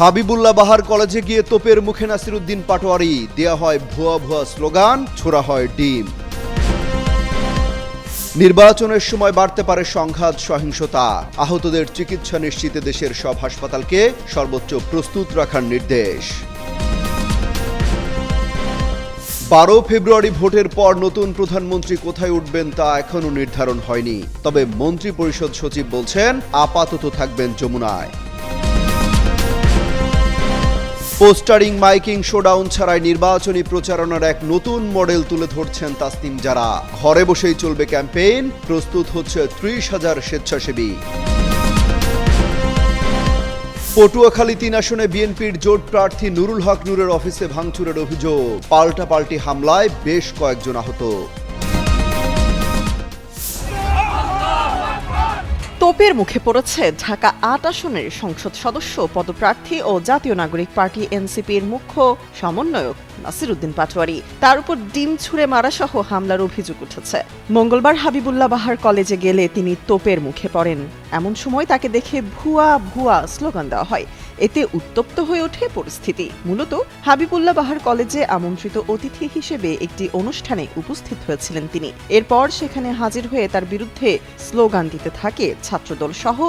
হাবিবুল্লাহ বাহার কলেজে গিয়ে তোপের মুখে নাসিরউদ্দিন পাটোয়ারি, দেয়া হয় ভুয়া ভুয়া স্লোগান, ছোড়া হয় ডিম। নির্বাচনের সময় বাড়তে পারে সংঘাত, সহিংসতা। আহতদের চিকিৎসা নিশ্চিতে দেশের সব হাসপাতালকে সর্বোচ্চ প্রস্তুত রাখার নির্দেশ। 12 ফেব্রুয়ারি ভোটের পর নতুন প্রধানমন্ত্রী কোথায় উঠবেন তা এখনো নির্ধারণ হয়নি। তবে মন্ত্রী পরিষদ সচিব বলছেন আপাতত থাকবেন যমুনায়। পোস্টারিং, মাইকিং, শোডাউন ছাড়াই নির্বাচনী প্রচারণার এক নতুন মডেল তুলে ধরছেন তাসনিম জারা। ঘরে বসেই চলবে ক্যাম্পেইন, প্রস্তুত হচ্ছে 30,000 স্বেচ্ছাসেবী। পটুয়াখালী 3 আসনে বিএনপির জোট প্রার্থী নুরুল হক নূরের অফিসে ভাঙচুরের অভিযোগ, পাল্টাপাল্টি হামলায় বেশ কয়েকজন আহত। তোপের মুখে পড়েছে ঢাকা 8 আসনের সংসদ সদস্য পদপ্রার্থী ও জাতীয় নাগরিক পার্টি এনসিপির মুখ্য সমন্বয়ক নাসিরউদ্দিন পাটোয়ারি। তার উপর ডিম ছুঁড়ে মারা সহ হামলার অভিযোগ উঠেছে। মঙ্গলবার হাবিবুল্লাহ বাহার কলেজে গেলে তিনি তোপের মুখে পড়েন। এমন সময় তাকে দেখে ভুয়া ভুয়া স্লোগান দেওয়া হয়। এতে উত্তপ্ত হয়ে ওঠে পরিস্থিতি। মূলত হাবিবুল্লাহ বাহার কলেজে আমন্ত্রিত অতিথি হিসেবে একটি অনুষ্ঠানে উপস্থিত হয়েছিলেন তিনি। এরপর সেখানে হাজির হয়ে তার বিরুদ্ধে স্লোগান দিতে থাকে ছাত্রদল সহ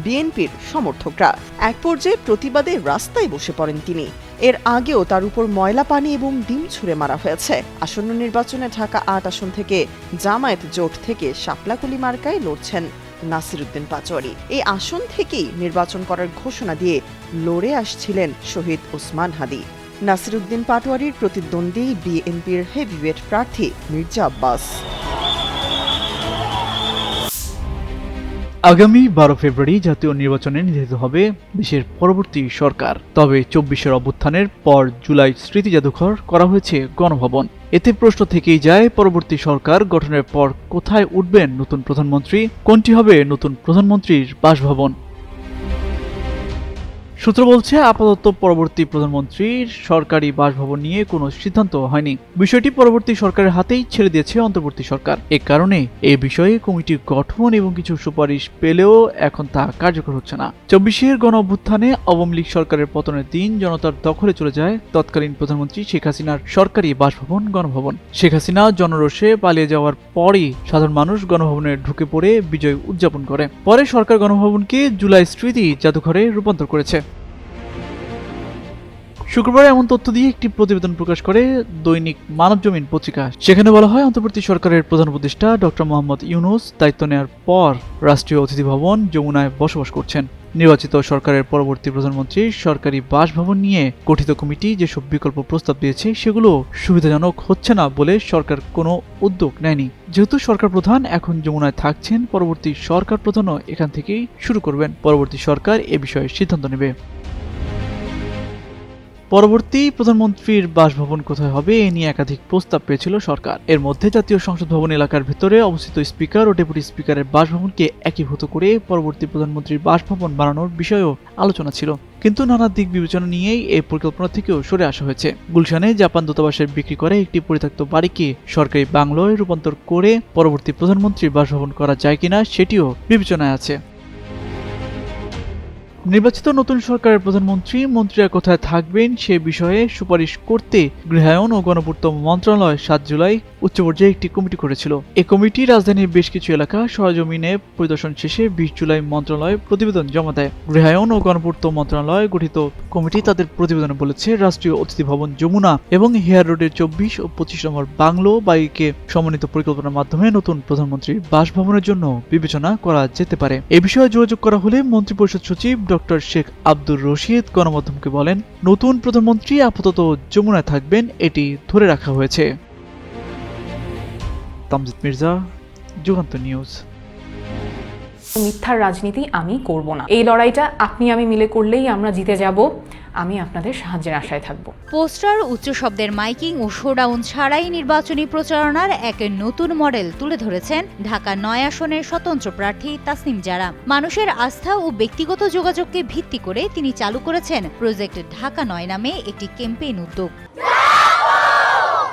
বিএনপির সমর্থকরা। এক পর্যায়ে প্রতিবাদে রাস্তায় বসে পড়েন তিনি। এর আগেও তার উপর ময়লা পানি এবং ডিম ছুঁড়ে মারা হয়েছে। আসন্ন নির্বাচনে ঢাকা 8 আসন থেকে জামায়াত জোট থেকে শাপলাকলি মার্কায় লড়ছেন নাসিরউদ্দিন পাটোয়ারি। এই আসন থেকেই নির্বাচন করার ঘোষণা দিয়ে লড়ে আসছিলেন শহীদ ওসমান হাদি। নাসিরউদ্দিন পাটোয়ারির প্রতিদ্বন্দ্বী বিএনপির হেভিওয়েট প্রার্থী মির্জা আব্বাস। আগামী 12 ফেব্রুয়ারি জাতীয় নির্বাচনে নির্ধারিত হবে দেশের পরবর্তী সরকার। তবে 24-এর অভ্যুত্থানের পর জুলাই স্মৃতি জাদুঘর করা হয়েছে গণভবন। এতে প্রশ্ন থেকেই যায়, পরবর্তী সরকার গঠনের পর কোথায় উঠবেন নতুন প্রধানমন্ত্রী, কোনটি হবে নতুন প্রধানমন্ত্রীর বাসভবন। সূত্র বলছে, আপাতত পরবর্তী প্রধানমন্ত্রীর সরকারি বাসভবন নিয়ে কোনো সিদ্ধান্ত হয়নি। বিষয়টি পরবর্তী সরকারের হাতেই ছেড়ে দিয়েছে অন্তর্বর্তী সরকার। এ কারণে এ বিষয়ে কমিটি গঠন এবং কিছু সুপারিশ পেলেও এখন তা কার্যকর হচ্ছে না। 24-এর গণ অভ্যুত্থানে আওয়ামী লীগ সরকারের পতনের দিন জনতার দখলে চলে যায় তৎকালীন প্রধানমন্ত্রী শেখ হাসিনার সরকারি বাসভবন গণভবন। শেখ হাসিনা জনরোষে পালিয়ে যাওয়ার পরই সাধারণ মানুষ গণভবনে ঢুকে পড়ে বিজয় উদযাপন করে। পরে সরকার গণভবনকে জুলাই স্মৃতি জাদুঘরে রূপান্তর করেছে। শুক্রবার এমন তথ্য দিয়ে একটি প্রতিবেদন প্রকাশ করে দৈনিক মানবজমিন পত্রিকা। সেখানে বলা হয়, অন্তর্বর্তী সরকারের প্রধান উপদেষ্টা ডক্টর মোহাম্মদ ইউনূস দায়িত্ব নেওয়ার পর রাষ্ট্রীয় অতিথি ভবন যমুনায় বসবাস করছেন। নির্বাচিত সরকারের পরবর্তী প্রধানমন্ত্রী সরকারি বাসভবন নিয়ে গঠিত কমিটি যেসব বিকল্প প্রস্তাব দিয়েছে সেগুলো সুবিধাজনক হচ্ছে না বলে সরকার কোনো উদ্যোগ নেয়নি। যেহেতু সরকার প্রধান এখন যমুনায় থাকছেন, পরবর্তী সরকার প্রধানও এখান থেকেই শুরু করবেন। পরবর্তী সরকার এ বিষয়ে সিদ্ধান্ত নেবে। পরবর্তী প্রধানমন্ত্রীর বাসভবন কোথায় হবে এ নিয়ে একাধিক প্রস্তাব পেয়েছিল সরকার। এর মধ্যে জাতীয় সংসদ ভবন এলাকার ভেতরে অবস্থিত স্পিকার ও ডেপুটি স্পিকারের বাসভবনকে একীভূত করে পরবর্তী প্রধানমন্ত্রীর বাসভবন বানানোর বিষয়েও আলোচনা ছিল। কিন্তু নানা দিক বিবেচনা নিয়েই এই পরিকল্পনা থেকেও সরে আসা হয়েছে। গুলশানে জাপান দূতাবাসের বিক্রি করে একটি পরিত্যক্ত বাড়িকে সরকারি বাংলোয় রূপান্তর করে পরবর্তী প্রধানমন্ত্রীর বাসভবন করা যায় কিনা সেটিও বিবেচনায় আছে। নির্বাচিত নতুন সরকারের প্রধানমন্ত্রী মন্ত্রীরা কোথায় থাকবেন সে বিষয়ে সুপারিশ করতে গৃহায়ন ও গণপূর্ত মন্ত্রণালয় 7 জুলাই উচ্চ পর্যায়ে একটি কমিটি করেছিল। এই কমিটি রাজধানীর বেশ কিছু এলাকা সরেজমিনে পরিদর্শন শেষে 20 জুলাই মন্ত্রণালয়ে প্রতিবেদন জমা দেয়। গৃহায়ন ও গণপূর্ত মন্ত্রণালয় গঠিত কমিটি তাদের প্রতিবেদনে বলেছে, রাষ্ট্রীয় অতিথি ভবন যমুনা এবং হেয়ার রোডের 24 ও 25 নম্বর বাংলো বাড়িকে সমন্বিত পরিকল্পনার মাধ্যমে নতুন প্রধানমন্ত্রীর বাসভবনের জন্য বিবেচনা করা যেতে পারে। এ বিষয়ে যোগাযোগ করা হলে মন্ত্রিপরিষদ সচিব ডক্টর শেখ আব্দুর রশিদ গণমাধ্যমকে বলেন, নতুন প্রধানমন্ত্রী আপাতত যমুনায় থাকবেন, এটি ধরে রাখা হয়েছে। তামজিদ মির্জা, যুগান্তর নিউজ। মিথ্যার রাজনীতি আমি করব না। এই লড়াইটা আপনি আমি মিলে করলেই আমরা জিতে যাব। আমি আপনাদের সাহায্যের আশায় থাকব। পোস্টার, উচ্চ শব্দের মাইকিং ও শোডাউন ছাড়াই নির্বাচনী প্রচারণার এক নতুন মডেল তুলে ধরেছেন ঢাকা 9 আসনের স্বতন্ত্র প্রার্থী তাসনিম জারা। মানুষের আস্থা ও ব্যক্তিগত যোগাযোগকে ভিত্তি করে তিনি চালু করেছেন প্রজেক্ট ঢাকা 9 নামে একটি ক্যাম্পেইন উদ্যোগ।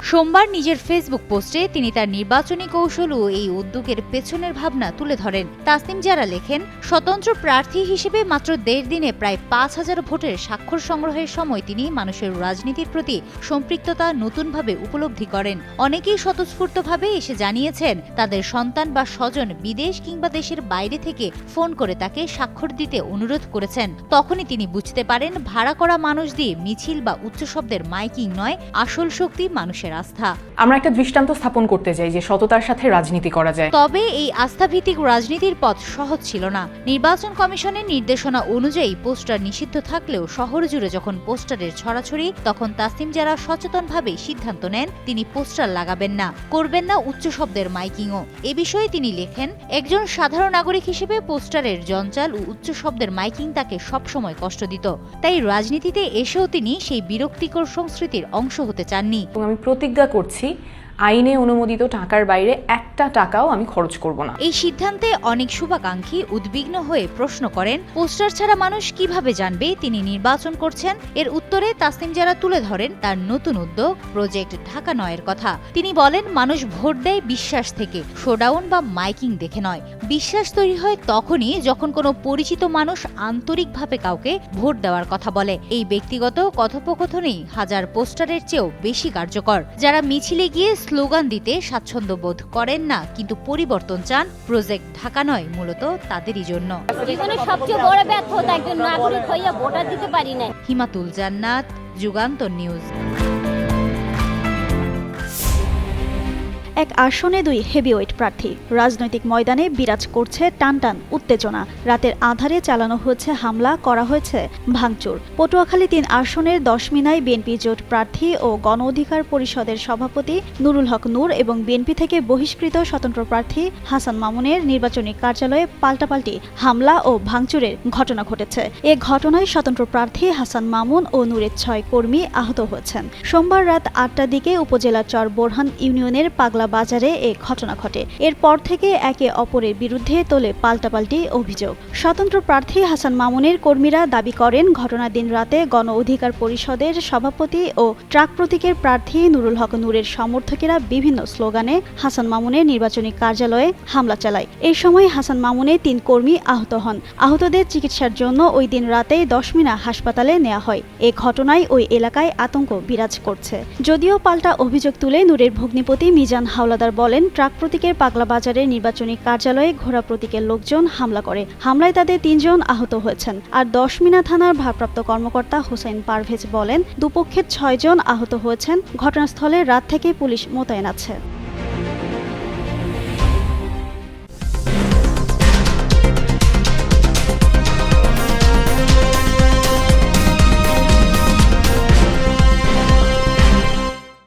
সোমবার নিজের ফেসবুক পোস্টে তিনি তার নির্বাচনী কৌশল ও এই উদ্যোগের পেছনের ভাবনা তুলে ধরেন। তাসনিম জারা লেখেন, স্বতন্ত্র প্রার্থী হিসেবে মাত্র 1.5 দিনে প্রায় 5,000 ভোটের স্বাক্ষর সংগ্রহের সময় তিনি মানুষের রাজনীতির প্রতি সম্পৃক্ততা নতুনভাবে উপলব্ধি করেন। অনেকেই স্বতঃস্ফূর্তভাবে এসে জানিয়েছেন তাদের সন্তান বা স্বজন বিদেশ কিংবা দেশের বাইরে থেকে ফোন করে তাকে স্বাক্ষর দিতে অনুরোধ করেছেন। তখনই তিনি বুঝতে পারেন ভাড়া করা মানুষ দিয়ে মিছিল বা উচ্চ শব্দের মাইকিং নয়, আসল শক্তি মানুষের আস্থা। আমরা একটা দৃষ্টান্ত স্থাপন করতে চাই যে সততার সাথে রাজনীতি করা যায়। তবে এই আস্থাভিত্তিক রাজনীতির পথ সহজ ছিল না। নির্বাচন কমিশনের নির্দেশনা অনুযায়ী পোস্টার নিষিদ্ধ থাকলেও শহর জুড়ে যখন পোস্টারের ছড়াছড়ি, তখন তাসনিম জারা সচেতনভাবে সিদ্ধান্ত নেন তিনি পোস্টার লাগাবেন না, করবেন না উচ্চ শব্দের মাইকিংও। এ বিষয়ে তিনি লেখেন, একজন সাধারণ নাগরিক হিসেবে পোস্টারের জঞ্জাল ও উচ্চ শব্দের মাইকিং তাকে সবসময় কষ্ট দিত। তাই রাজনীতিতে এসেও তিনি সেই বিরক্তিকর সংস্কৃতির অংশ হতে চাননি। এবং আমি প্রতিজ্ঞা করছি আইনে অনুমোদিত টাকার বাইরে একটা টাকাও আমি খরচ করব না। এই সিদ্ধান্তে অনেক শুভাকাঙ্ক্ষী উদ্বিগ্ন হয়ে প্রশ্ন করেন, পোস্টার ছাড়া মানুষ কিভাবে জানবে তিনি নির্বাচন করছেন? এর উত্তরে তাসনিম জারা তুলে ধরেন তার নতুন উদ্যোগ প্রজেক্ট ঢাকা ৯ এর কথা। তিনি বলেন, মানুষ ভোট দেয় বিশ্বাস থেকে, শোডাউন বা মাইকিং দেখে নয়। বিশ্বাস তৈরি হয় তখনই যখন কোনো পরিচিত মানুষ আন্তরিকভাবে কাউকে ভোট দেওয়ার কথা বলে। এই ব্যক্তিগত কথোপকথনই হাজার পোস্টারের চেয়েও বেশি কার্যকর। যারা মিছিলে গিয়ে স্লোগান দিতে স্বাচ্ছন্দ্য বোধ করেন না কিন্তু পরিবর্তন চান, প্রজেক্ট ঢাকা ৯ মূলত তাদেরই জন্য। জীবনের সবচেয়ে বড় ব্যর্থতা একজন নাগরিক হইয়া ভোটার দিতে পারি না। হিমাতুল জান্নাত, যুগান্তর নিউজ। এক আসনে 2 হেভিওয়েট প্রার্থী, রাজনৈতিক ময়দানে বিরাজ করছে টানটান উত্তেজনা। রাতের আধারে চালানো হয়েছে হামলা, করা হয়েছে ভাঙচুর। পটুয়াখালী 3 আসনের 10 মিনায় বিএনপি জোট প্রার্থী ও গণ অধিকার পরিষদের সভাপতি নুরুল হক নূর এবং বিএনপি থেকে বহিষ্কৃত স্বতন্ত্র প্রার্থী হাসান মামুনের নির্বাচনী কার্যালয়ে পাল্টাপাল্টি হামলা ও ভাঙচুরের ঘটনা ঘটেছে। এ ঘটনায় স্বতন্ত্র প্রার্থী হাসান মামুন ও নূরের 6 কর্মী আহত হয়েছেন। সোমবার রাত 8টার দিকে উপজেলার চর বোরহান ইউনিয়নের পাগলা বাজারে এ ঘটনা ঘটে। এরপর থেকে একে অপরের বিরুদ্ধে তোলে পাল্টাপাল্টি অভিযোগ। স্বতন্ত্র প্রার্থী হাসান মামুনের কর্মীরা দাবি করেন, ঘটনার দিন রাতে গণ অধিকার পরিষদের সভাপতি ও ট্রাক প্রতীকের প্রার্থী নুরুল হক নূরের সমর্থকেরা বিভিন্ন স্লোগানে হাসান মামুনের নির্বাচনী কার্যালয়ে হামলা চালায়। এই সময় হাসান মামুনের 3 কর্মী আহত হন। আহতদের চিকিৎসার জন্য ওই দিন রাতেই 10 মিনা হাসপাতালে নেওয়া হয়। এ ঘটনায় ওই এলাকায় আতঙ্ক বিরাজ করছে। যদিও পাল্টা অভিযোগ তুলে নূরের ভগ্নিপতি মিজান হাওলাদার বলেন, ট্রাক প্রতীকের পাগলা বাজারের নির্বাচনী কার্যালয়ে ঘোড়া প্রতীকের লোকজন হামলা করে। হামলায় তাদের 3 জন আহত হয়েছেন। আর 10 মিনা থানার ভারপ্রাপ্ত কর্মকর্তা হোসেন পারভেজ বলেন, দুপক্ষের 6 জন আহত হয়েছেন। ঘটনাস্থলে রাত থেকে পুলিশ মোতায়েন আছে।